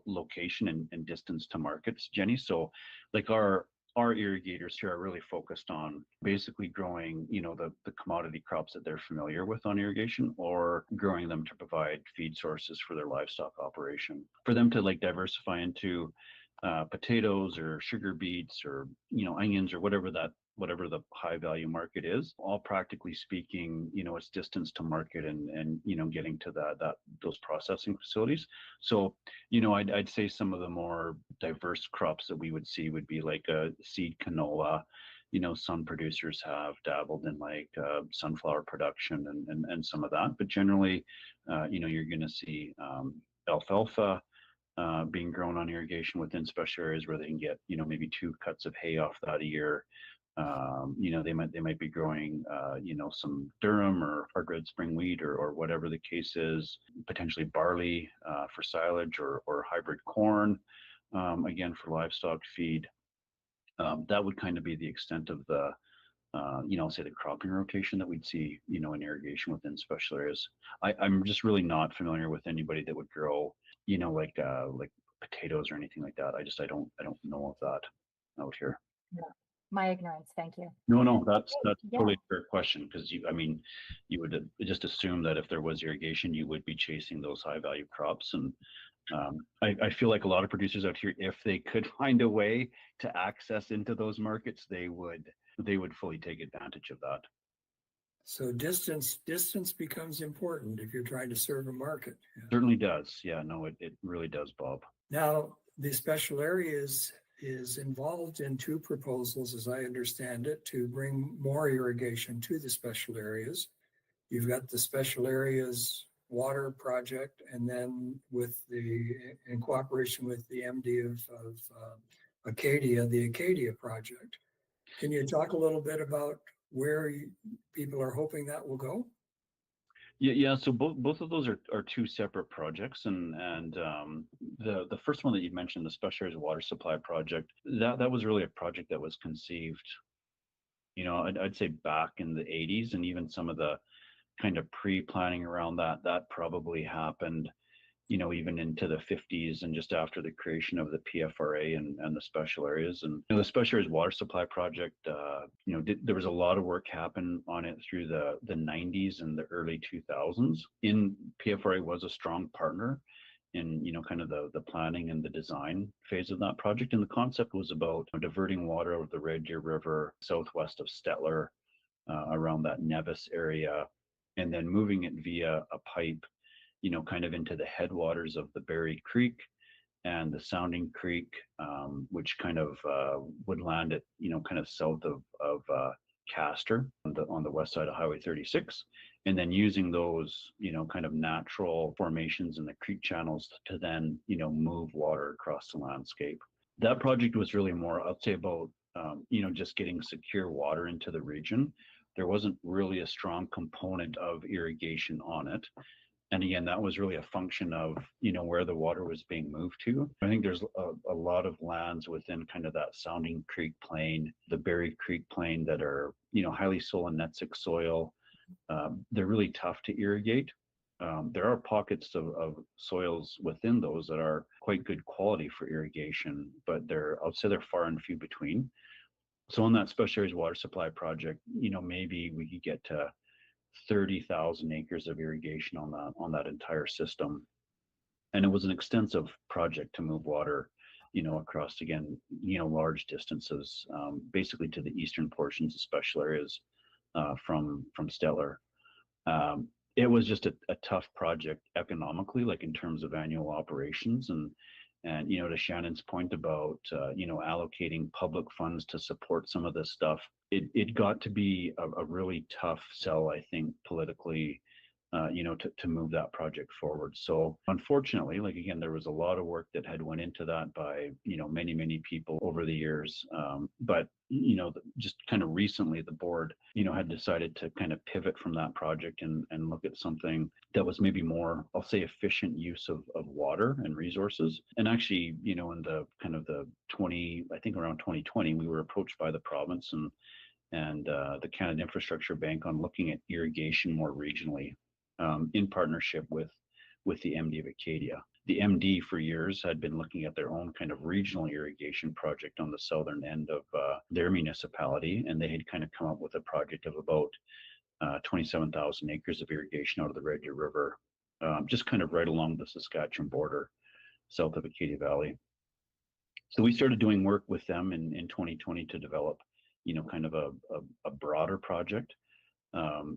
location and distance to markets, Jenny. So like our irrigators here are really focused on basically growing, the commodity crops that they're familiar with on irrigation, or growing them to provide feed sources for their livestock operation. For them to like diversify into potatoes or sugar beets or onions or whatever the high value market is, all practically speaking, it's distance to market and getting to those processing facilities. So I'd say some of the more diverse crops that we would see would be like a seed canola. Some producers have dabbled in like sunflower production and some of that, but generally you're going to see alfalfa being grown on irrigation within special areas where they can get maybe 2 cuts of hay off that a year. They might be growing some durum or red spring wheat or whatever the case is, potentially barley for silage or hybrid corn, again for livestock feed. That would kind of be the extent of the say the cropping rotation that we'd see in irrigation within special areas. I'm just really not familiar with anybody that would grow like potatoes or anything like that. I don't know of that out here. Yeah. My ignorance. Thank you. No, that's Yeah. totally a fair question, because you would just assume that if there was irrigation, you would be chasing those high value crops. And I feel like a lot of producers out here, if they could find a way to access into those markets, they would fully take advantage of that. So distance becomes important if you're trying to serve a market. Yeah. Certainly does. Yeah, no, it really does, Bob. Now, the special areas is involved in 2 proposals, as I understand it, to bring more irrigation to the special areas. You've got the special areas water project, and then in cooperation with the MD of Acadia, the Acadia project. Can you talk a little bit about where people are hoping that will go? Yeah. So both of those are 2 separate projects, and the first one that you mentioned, the Special Areas Water Supply Project, that was really a project that was conceived, I'd say back in the 80s, and even some of the kind of pre-planning around that probably happened, even into the 50s and just after the creation of the PFRA and the special areas. And the Special Areas Water Supply Project, there was a lot of work happened on it through the 90s and the early 2000s. PFRA was a strong partner in kind of the planning and the design phase of that project. And the concept was about diverting water over the Red Deer River southwest of Stettler, around that Nevis area, and then moving it via a pipe kind of into the headwaters of the Berry Creek and the Sounding Creek, which kind of would land at, kind of south of Castor on the west side of Highway 36, and then using those, kind of natural formations in the creek channels to then, move water across the landscape. That project was really more, I'd say, about, just getting secure water into the region. There wasn't really a strong component of irrigation on it. And again, that was really a function of, where the water was being moved to. I think there's a lot of lands within kind of that Sounding Creek Plain, the Berry Creek Plain that are, highly solonetzic soil. They're really tough to irrigate. There are pockets of soils within those that are quite good quality for irrigation, but I'll say they're far and few between. So on that special areas water supply project, maybe we could get to 30,000 acres of irrigation on that entire system. And it was an extensive project to move water, across, again, large distances, basically to the eastern portions of special areas from Stellar. It was just a tough project economically, like in terms of annual operations, and to Shannon's point about allocating public funds to support some of this stuff, it got to be a really tough sell, I think, politically, to move that project forward. So unfortunately, like, again, there was a lot of work that had went into that by, many people over the years. But, just kind of recently, the board, had decided to kind of pivot from that project and look at something that was maybe more, I'll say, efficient use of water and resources. And actually, in the kind of the I think around 2020, we were approached by the province and the Canada Infrastructure Bank on looking at irrigation more regionally, in partnership with the MD of Acadia. The MD for years had been looking at their own kind of regional irrigation project on the southern end of their municipality, and they had kind of come up with a project of about 27,000 acres of irrigation out of the Red Deer River, just kind of right along the Saskatchewan border, south of Acadia Valley. So we started doing work with them in 2020 to develop, kind of a broader project.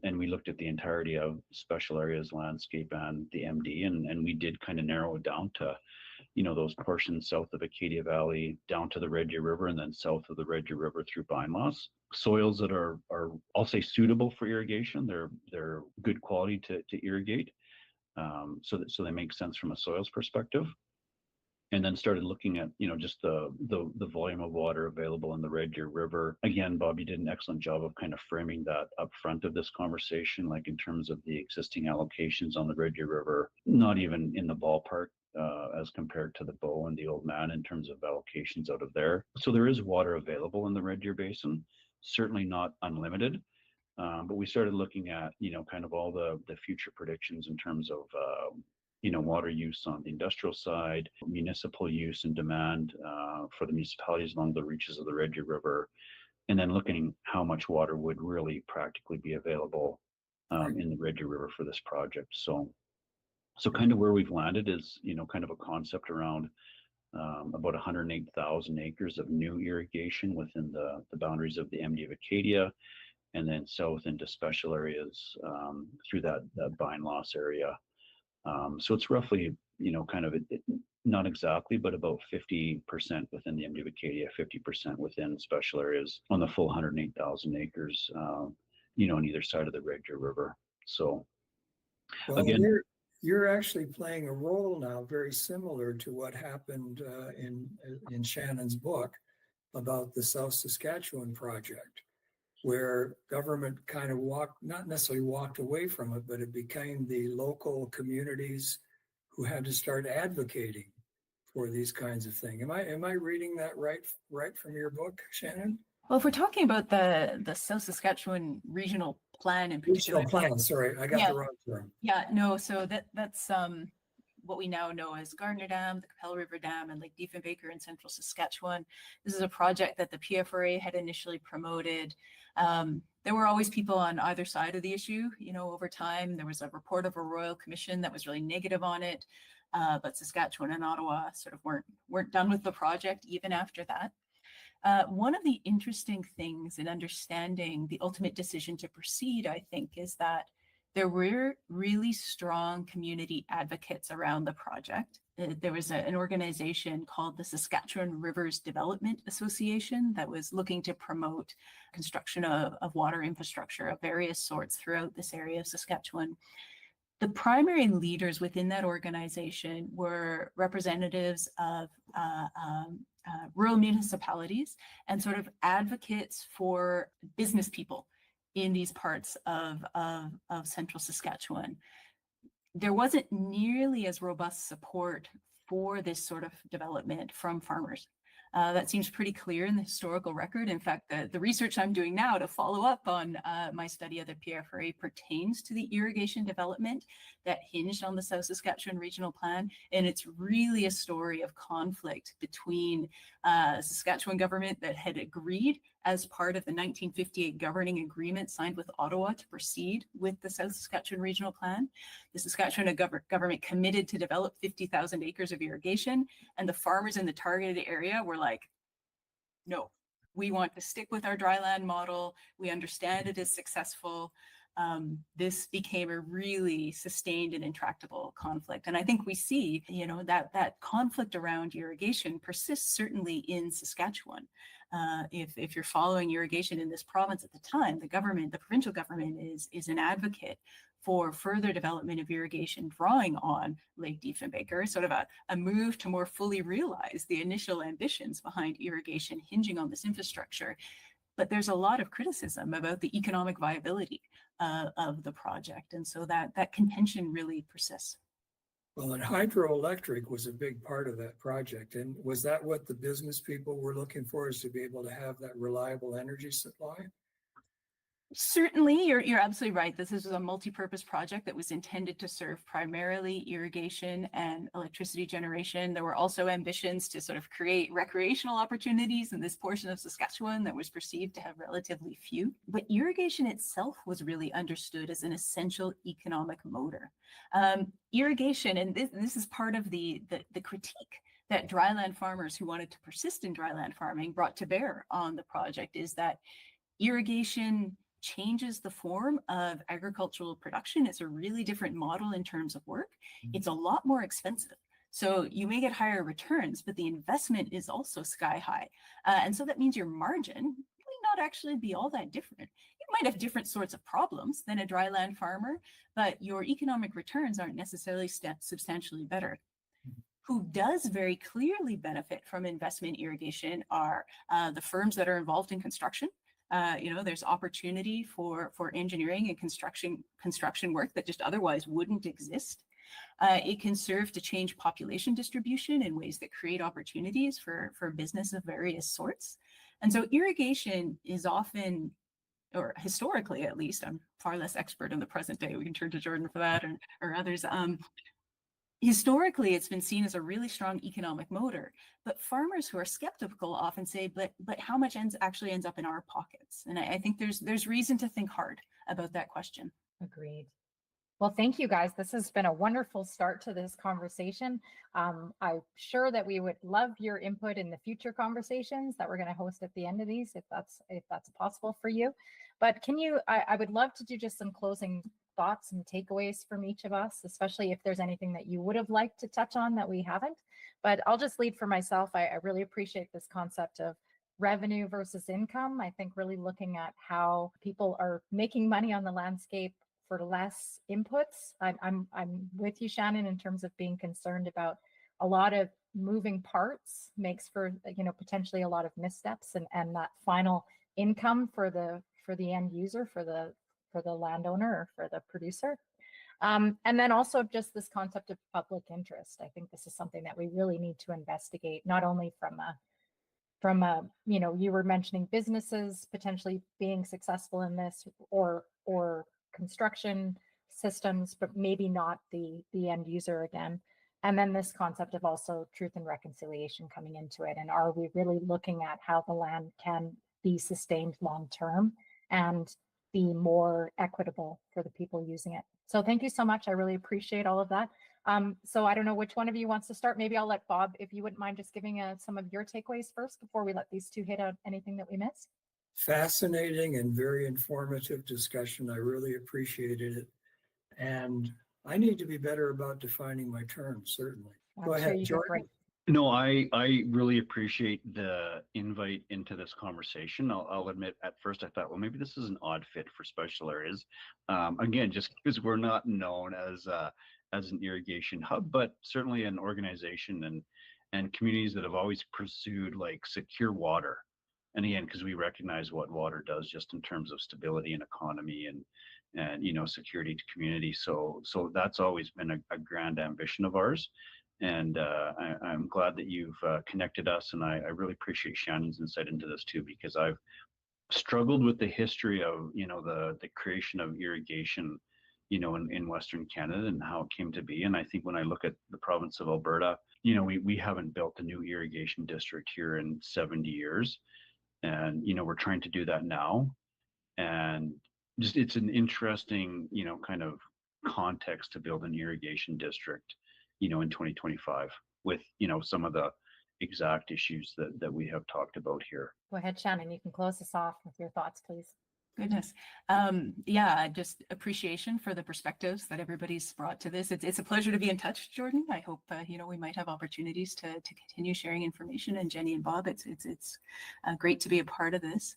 And we looked at the entirety of special areas landscape and the MD, and we did kind of narrow it down to, those portions south of Acadia Valley down to the Red Deer River, and then south of the Red Deer River through Bindloss. Soils that are I'll say suitable for irrigation. They're good quality to irrigate, so they make sense from a soils perspective. And then started looking at, just the volume of water available in the Red Deer River. Again, Bob, you did an excellent job of kind of framing that up front of this conversation, like in terms of the existing allocations on the Red Deer River, not even in the ballpark as compared to the Bow and the Oldman in terms of allocations out of there. So there is water available in the Red Deer Basin, certainly not unlimited. But we started looking at, kind of all the future predictions in terms of water use on the industrial side, municipal use and demand for the municipalities along the reaches of the Red Deer River, and then looking how much water would really practically be available in the Red Deer River for this project. So kind of where we've landed is, kind of a concept around about 108,000 acres of new irrigation within the boundaries of the MD of Acadia, and then south into special areas through that Bindloss area. So it's roughly, kind of not exactly, but about 50% within the MD of Acadia, 50% within special areas on the full 108,000 acres, on either side of the Red Deer River. So well, again, you're actually playing a role now very similar to what happened in Shannon's book about the South Saskatchewan project, where government kind of not necessarily walked away from it, but it became the local communities who had to start advocating for these kinds of things. Am I reading that right from your book, Shannon? Well, if we're talking about the South Saskatchewan regional plan in particular. Regional plan, sorry, I got the wrong term. Yeah, no, so that's what we now know as Gardner Dam, the Capel River Dam, and Lake Diefenbaker in central Saskatchewan. This is a project that the PFRA had initially promoted. There were always people on either side of the issue. Over time, there was a report of a Royal Commission that was really negative on it, but Saskatchewan and Ottawa sort of weren't done with the project even after that. One of the interesting things in understanding the ultimate decision to proceed, I think, is that there were really strong community advocates around the project. There was an organization called the Saskatchewan Rivers Development Association that was looking to promote construction of water infrastructure of various sorts throughout this area of Saskatchewan. The primary leaders within that organization were representatives of rural municipalities and sort of advocates for business people in these parts of central Saskatchewan. there wasn't nearly as robust support for this sort of development from farmers. That seems pretty clear in the historical record. In fact, the research I'm doing now to follow up on my study of the PFRA pertains to the irrigation development that hinged on the South Saskatchewan Regional Plan. And it's really a story of conflict between Saskatchewan government that had agreed as part of the 1958 governing agreement signed with Ottawa to proceed with the South Saskatchewan Regional Plan. The Saskatchewan government committed to develop 50,000 acres of irrigation, and the farmers in the targeted area were like, no, we want to stick with our dryland model. We understand it is successful. This became a really sustained and intractable conflict. And I think we see, that conflict around irrigation persists certainly in Saskatchewan. If you're following irrigation in this province at the time, the provincial government is an advocate for further development of irrigation, drawing on Lake Diefenbaker, sort of a move to more fully realize the initial ambitions behind irrigation hinging on this infrastructure. But there's a lot of criticism about the economic viability of the project. And so that contention really persists. Well, and hydroelectric was a big part of that project. And was that what the business people were looking for, is to be able to have that reliable energy supply? Certainly, you're absolutely right. This is a multi-purpose project that was intended to serve primarily irrigation and electricity generation. There were also ambitions to sort of create recreational opportunities in this portion of Saskatchewan that was perceived to have relatively few. But irrigation itself was really understood as an essential economic motor. Irrigation, and this is part of the critique that dryland farmers who wanted to persist in dryland farming brought to bear on the project, is that irrigation changes the form of agricultural production. It's a really different model in terms of work. It's a lot more expensive. So you may get higher returns, but the investment is also sky high. And so that means your margin may not actually be all that different. You might have different sorts of problems than a dryland farmer, but your economic returns aren't necessarily substantially better. Who does very clearly benefit from investment irrigation are the firms that are involved in construction. There's opportunity for engineering and construction work that just otherwise wouldn't exist. It can serve to change population distribution in ways that create opportunities for business of various sorts. And so irrigation is often, or historically at least, I'm far less expert in the present day, we can turn to Jordan for that, or others. Historically, it's been seen as a really strong economic motor, but farmers who are skeptical often say, but how much actually ends up in our pockets? And I think there's reason to think hard about that question. Agreed. Well, thank you guys. This has been a wonderful start to this conversation. I'm sure that we would love your input in the future conversations that we're going to host at the end of these, if that's possible for you. But I would love to do just some closing thoughts and takeaways from each of us, especially if there's anything that you would have liked to touch on that we haven't. But I'll just lead for myself. I really appreciate this concept of revenue versus income. I think really looking at how people are making money on the landscape for less inputs. I'm with you, Shannon, in terms of being concerned about a lot of moving parts makes for potentially a lot of missteps, and that final income for the end user, for the landowner or for the producer. And then also just this concept of public interest. I think this is something that we really need to investigate, not only from a you were mentioning businesses potentially being successful in this, or construction systems, but maybe not the end user again. And then this concept of also truth and reconciliation coming into it. And are we really looking at how the land can be sustained long term and be more equitable for the people using it? So thank you so much. I really appreciate all of that. So I don't know which one of you wants to start. Maybe I'll let Bob, if you wouldn't mind just giving some of your takeaways first before we let these two hit out anything that we missed. Fascinating and very informative discussion. I really appreciated it. And I need to be better about defining my terms, certainly. Go ahead, Jordan. No, I really appreciate the invite into this conversation. I'll admit at first I thought, well, maybe this is an odd fit for special areas. Again, just because we're not known as an irrigation hub, but certainly an organization and communities that have always pursued like secure water. And again, because we recognize what water does just in terms of stability and economy and security to community. So that's always been a grand ambition of ours. And I'm glad that you've connected us, and I really appreciate Shannon's insight into this too, because I've struggled with the history of the creation of irrigation in Western Canada and how it came to be. And I think when I look at the province of Alberta, we haven't built a new irrigation district here in 70 years, and we're trying to do that now. And just it's an interesting kind of context to build an irrigation district in 2025 with some of the exact issues that we have talked about here. Go ahead, Shannon. You can close us off with your thoughts, please. Goodness. Yeah, just appreciation for the perspectives that everybody's brought to this. It's a pleasure to be in touch, Jordan. I hope, we might have opportunities to continue sharing information. And Jenny and Bob, it's great to be a part of this.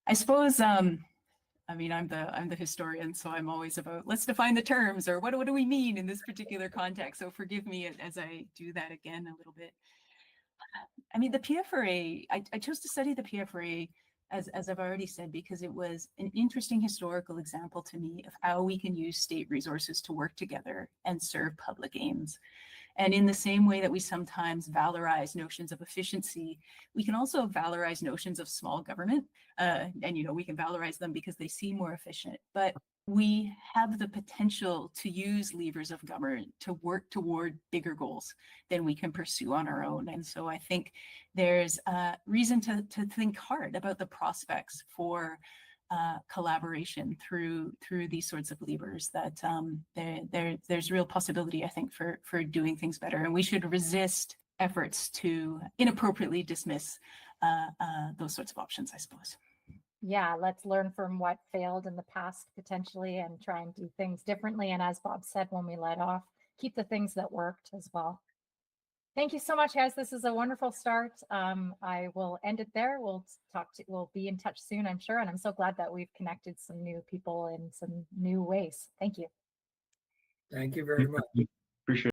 I suppose, I'm the historian, so I'm always about, let's define the terms, or what do we mean in this particular context? So forgive me as I do that again a little bit. The PFRA, I chose to study the PFRA, as I've already said, because it was an interesting historical example to me of how we can use state resources to work together and serve public aims. And in the same way that we sometimes valorize notions of efficiency, we can also valorize notions of small government. And we can valorize them because they seem more efficient. But we have the potential to use levers of government to work toward bigger goals than we can pursue on our own. And so I think there's reason to think hard about the prospects for collaboration through these sorts of levers, that there's real possibility, I think, for doing things better. And we should resist efforts to inappropriately dismiss those sorts of options, I suppose. Yeah, let's learn from what failed in the past potentially and try and do things differently. And as Bob said when we let off, keep the things that worked as well. Thank you so much, guys. This is a wonderful start. I will end it there. We'll be in touch soon, I'm sure. And I'm so glad that we've connected some new people in some new ways. Thank you. Thank you very much.